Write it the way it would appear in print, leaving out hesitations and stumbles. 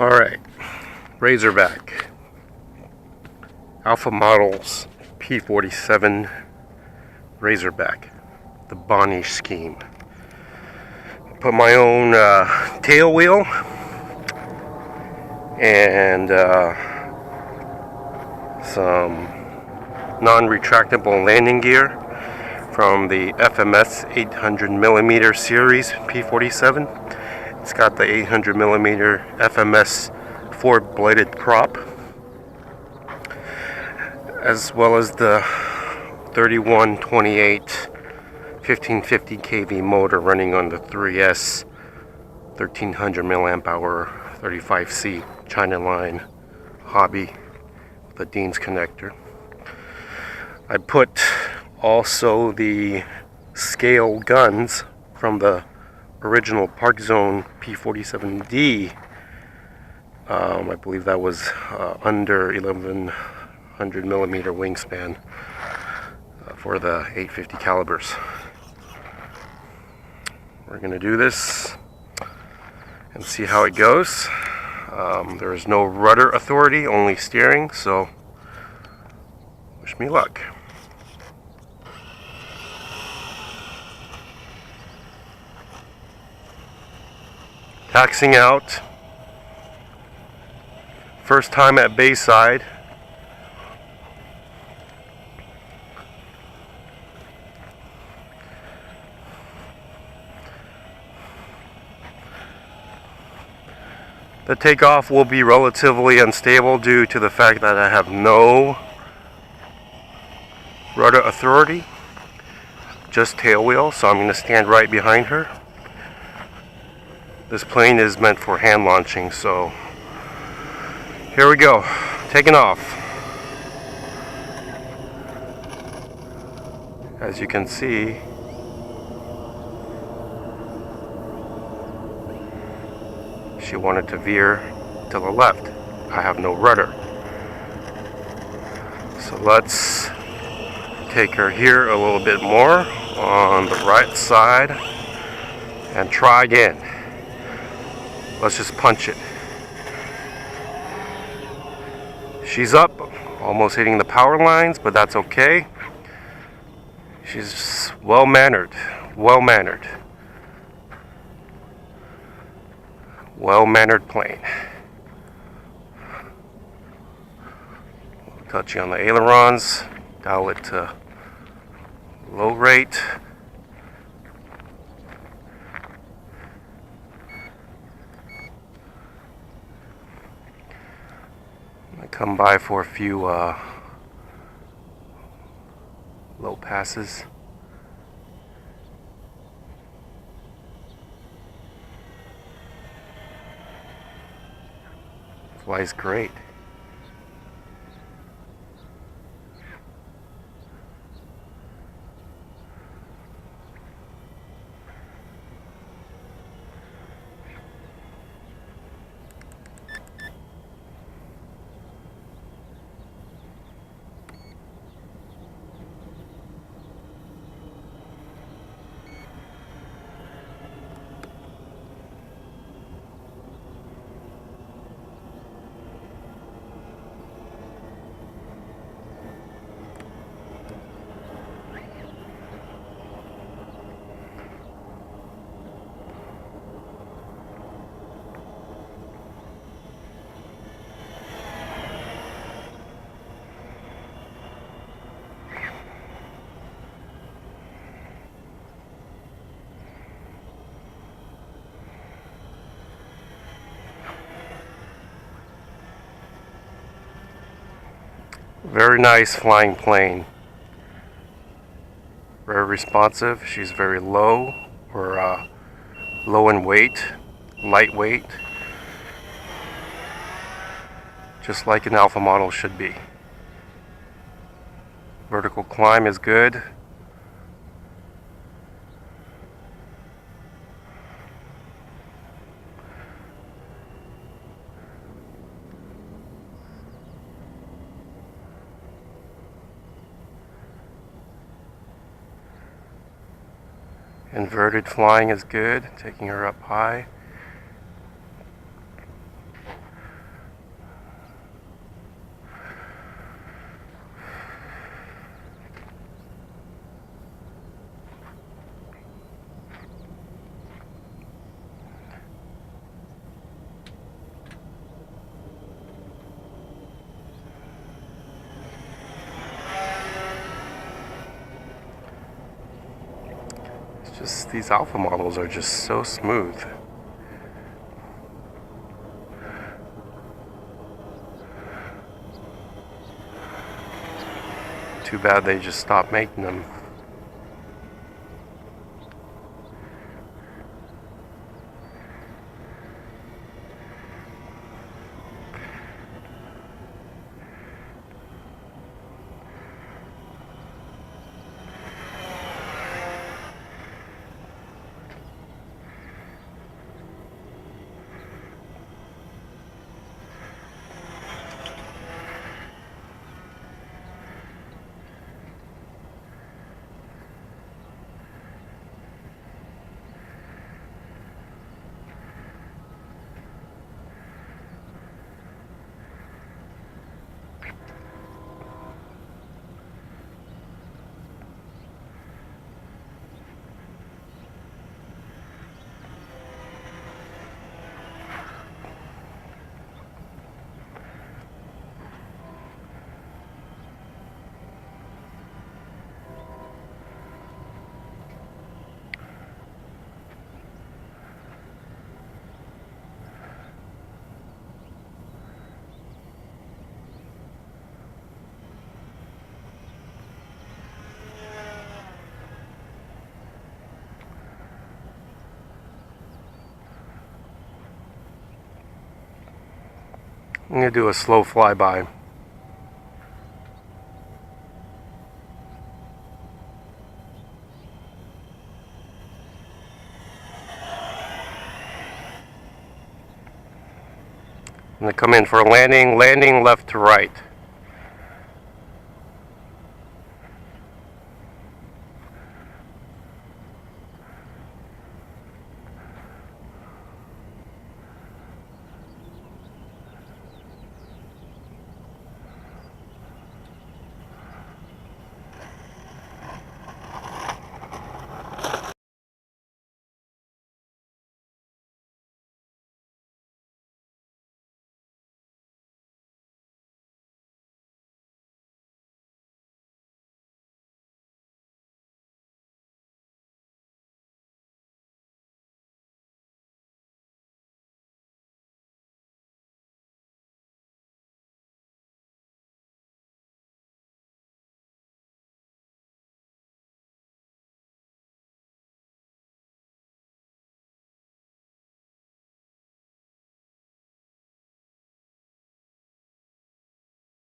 Alright, Razorback, Alfamodels, P-47 Razorback, the Bonnie scheme. Put my own tail wheel and some non-retractable landing gear from the FMS 800mm series P-47. It's got the 800mm FMS 4-bladed crop, as well as the 3128 1550 kV motor running on the 3S 1300 milliamp hour 35C China line hobby with a Dean's connector. I put also the scale guns from the original Park Zone P-47D. I believe that was under 1100 millimeter wingspan for the 850 calibers. We're going to do this and see how it goes. There is no rudder authority, only steering, so wish me luck. Taxing out. First time at Bayside. The takeoff will be relatively unstable due to the fact that I have no rudder authority, just tail wheel, so I'm going to stand right behind her. This plane is meant for hand launching, so here we go, taking off. As you can see, she wanted to veer to the left. I have no rudder. So let's take her here a little bit more on the right side and try again. Let's just punch it. She's up, almost hitting the power lines, but that's okay. She's well-mannered, well-mannered. Well-mannered plane. Touchy on the ailerons, dial it to low rate. I come by for a few low passes. Flies great. Very nice flying plane. Very responsive. She's very low, or low in weight, lightweight, just like an alpha model should be. Vertical climb is good. Inverted flying is good, taking her up high. these Alfamodels are just so smooth. Too bad they just stopped making them. I'm going to do a slow flyby. I'm going to come in for a landing left to right.